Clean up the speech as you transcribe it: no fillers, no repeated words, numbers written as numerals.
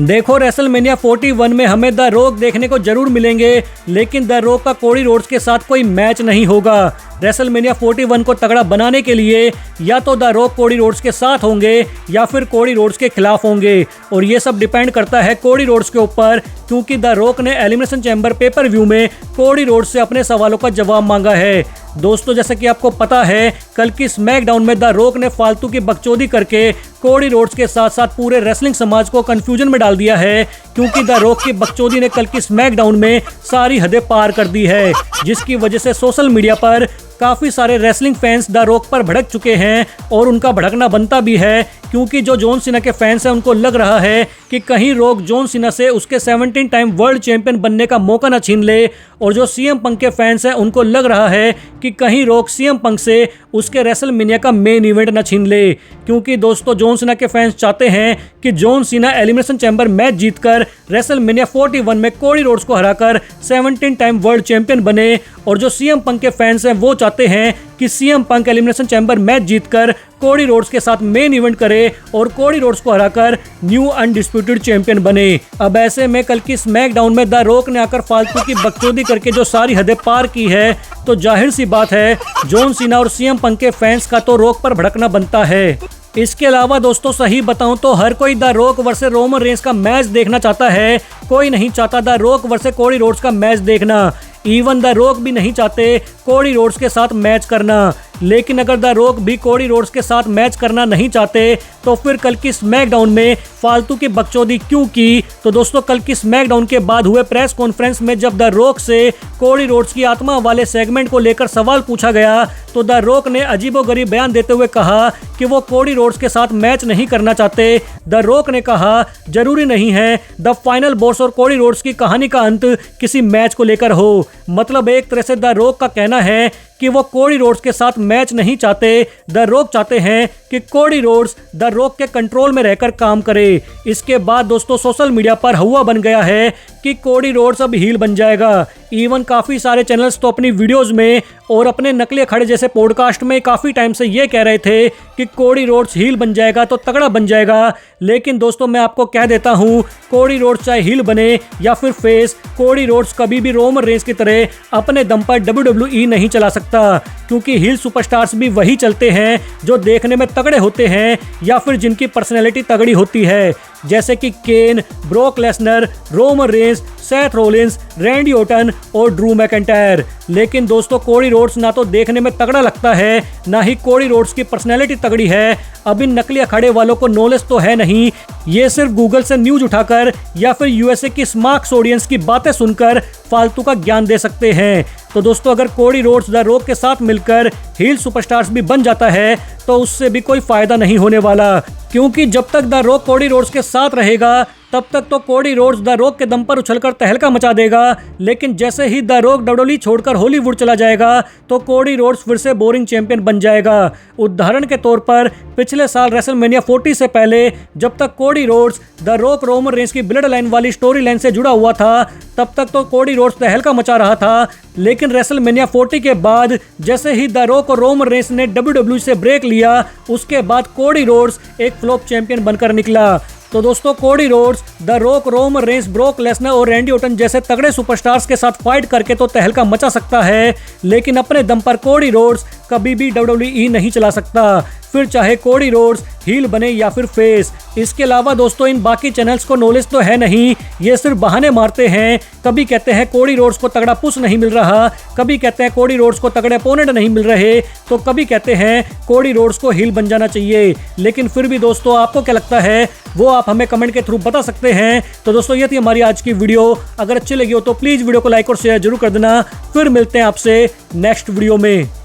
देखो रेसलमेनिया 41 में हमें द रॉक देखने को जरूर मिलेंगे, लेकिन द रॉक का कोडी रोड्स के साथ कोई मैच नहीं होगा। रेसलमेनिया 41 को तगड़ा बनाने के लिए या तो द रॉक कोडी रोड्स के साथ होंगे या फिर कोडी रोड्स के खिलाफ होंगे, और ये सब डिपेंड करता है कोडी रोड्स के ऊपर, क्योंकि द रॉक ने एलिमिनेशन चैम्बर पेपर व्यू में कोडी रोड्स से अपने सवालों का जवाब मांगा है। दोस्तों, जैसा कि आपको पता है, कल की स्मैकडाउन में द रॉक ने फालतू की बकचोदी करके कोडी रोड्स के साथ साथ पूरे रेसलिंग समाज को कंफ्यूजन में डाल दिया है, क्योंकि द रॉक की बकचोदी ने कल की स्मैकडाउन में सारी हदें पार कर दी है, जिसकी वजह से सोशल मीडिया पर काफ़ी सारे रेसलिंग फैंस द रॉक पर भड़क चुके हैं, और उनका भड़कना बनता भी है, क्योंकि जो जॉन सीना के फैंस हैं उनको लग रहा है कि कहीं रॉक जॉन सीना से उसके 17 टाइम वर्ल्ड चैंपियन बनने का मौका न छीन ले, और जो सीएम पंक के फैंस हैं उनको लग रहा है कि कहीं रॉक सीएम पंक से उसके रेसलमेनिया का मेन इवेंट न छीन ले, क्योंकि दोस्तों जॉन सीना के फैंस चाहते हैं कि John Cena elimination chamber match जीतकर रेसलमेनिया 41 में कोडी रोड्स को हराकर 17 टाइम वर्ल्ड चैंपियन बने, और जो सीएम पंक के फैंस हैं वो चाहते हैं कि CM Punk elimination chamber match जीतकर कोडी रोड्स के साथ मेन इवेंट करे और कोडी रोड्स को हराकर न्यू अनडिस्प्यूटेड चैंपियन बने। अब ऐसे में कल की स्मैकडाउन में द रॉक ने आकर फालतू की बकचोदी करके जो सारी हदें पार की है, तो जाहिर सी बात है जॉन सीना और सीएम पंक के फैंस का तो रॉक पर भड़कना बनता है। इसके अलावा दोस्तों सही बताऊं तो हर कोई the rock versus Roman Reigns का मैच देखना चाहता है, कोई नहीं चाहता the rock versus Cody Rhodes का मैच देखना। इवन द रॉक भी नहीं चाहते कोडी रोड्स के साथ मैच करना, लेकिन अगर द रॉक भी कोडी रोड्स के साथ मैच करना नहीं चाहते तो फिर कल की स्मैकडाउन में फालतू की बकचोदी क्यों की? तो दोस्तों कल की स्मैकडाउन के बाद हुए प्रेस कॉन्फ्रेंस में जब द रॉक से कोडी रोड्स की आत्मा वाले सेगमेंट को लेकर सवाल पूछा गया, तो द रॉक ने अजीबोगरीब बयान देते हुए कहा कि वो कोडी रोड्स के साथ मैच नहीं करना चाहते। द रॉक ने कहा जरूरी नहीं है द फाइनल बॉस और कोडी रोड्स की कहानी का अंत किसी मैच को लेकर हो। मतलब एक तरह से द रॉक का कहना है कि वो कोडी रोड्स के साथ मैच नहीं चाहते, द रॉक चाहते हैं कि कोडी रोड्स द रॉक के कंट्रोल में रहकर काम करे। इसके बाद दोस्तों सोशल मीडिया पर हवा बन गया है कि कोडी रोड्स अब हील बन जाएगा। इवन काफ़ी सारे चैनल्स तो अपनी वीडियोस में और अपने नकली अखाड़े जैसे पॉडकास्ट में काफ़ी टाइम से ये कह रहे थे कि कोडी रोड्स हील बन जाएगा तो तगड़ा बन जाएगा, लेकिन दोस्तों मैं आपको कह देता हूँ कोडी रोड्स चाहे हील बने या फिर फेस, कोडी रोड्स कभी भी रोमन रेंस की तरह अपने दम पर WWE नहीं चला सकता, क्योंकि हील सुपरस्टार्स भी वही चलते हैं जो देखने में तगड़े होते हैं या फिर जिनकी पर्सनैलिटी तगड़ी होती है, जैसे कि Kane, Brock Lesnar, Roman Reigns, Seth Rollins, Randy Orton और ड्रू मैकिंटायर। लेकिन दोस्तों कोडी रोड्स ना तो देखने में तगड़ा लगता है, ना ही कोडी रोड्स की पर्सनैलिटी तगड़ी है। अब इन नकली अखाड़े वालों को नॉलेज तो है नहीं, ये सिर्फ गूगल से न्यूज उठाकर या फिर यूएसए की स्मार्ट ऑडियंस की बातें सुनकर फालतू का ज्ञान दे सकते हैं। तो दोस्तों अगर कोडी रोड्स द रॉक के साथ मिलकर हील सुपरस्टार्स भी बन जाता है तो उससे भी कोई फायदा नहीं होने वाला, क्योंकि जब तक द रॉक कोडी रोड्स के साथ रहेगा तब तक तो कोडी रोड्स द रॉक के दम पर उछलकर तहलका मचा देगा, लेकिन जैसे ही द रॉक WWE छोड़कर हॉलीवुड चला जाएगा तो कोडी रोड्स फिर से बोरिंग चैंपियन बन जाएगा। उदाहरण के तौर पर पिछले साल रेसलमेनिया 40 से पहले जब तक Cody Rhodes the rock Roman Reigns की ब्लड लाइन वाली स्टोरी लाइन से जुड़ा हुआ था तब तक तो कोडी रोड्स तहलका मचा रहा था, लेकिन रेसलमेनिया 40 के बाद जैसे ही द रॉक और रोमन रेंस ने WWE से ब्रेक लिया उसके बाद कोडी रोड्स एक फ्लॉप चैंपियन बनकर निकला। तो दोस्तों Cody Rhodes the rock, Roman Reigns, Brock Lesnar और रैंडी ऑर्टन जैसे तगड़े सुपरस्टार्स के साथ फाइट करके तो तहलका मचा सकता है, लेकिन अपने दम पर कोडी रोड्स कभी भी WWE नहीं चला सकता, फिर चाहे कोडी रोड्स हील बने या फिर फेस। इसके अलावा दोस्तों इन बाकी चैनल्स को नॉलेज तो है नहीं, ये सिर्फ बहाने मारते हैं। कभी कहते हैं कोडी रोड्स को तगड़ा पुश नहीं मिल रहा, कभी कहते हैं कोडी रोड्स को तगड़े अपोनेंट नहीं मिल रहे, तो कभी कहते हैं कोडी रोड्स को हील बन जाना चाहिए। लेकिन फिर भी दोस्तों आपको क्या लगता है वो आप हमें कमेंट के थ्रू बता सकते हैं। तो दोस्तों ये थी हमारी आज की वीडियो, अगर अच्छी लगी हो तो प्लीज़ वीडियो को लाइक और शेयर जरूर कर देना। फिर मिलते हैं आपसे नेक्स्ट वीडियो में।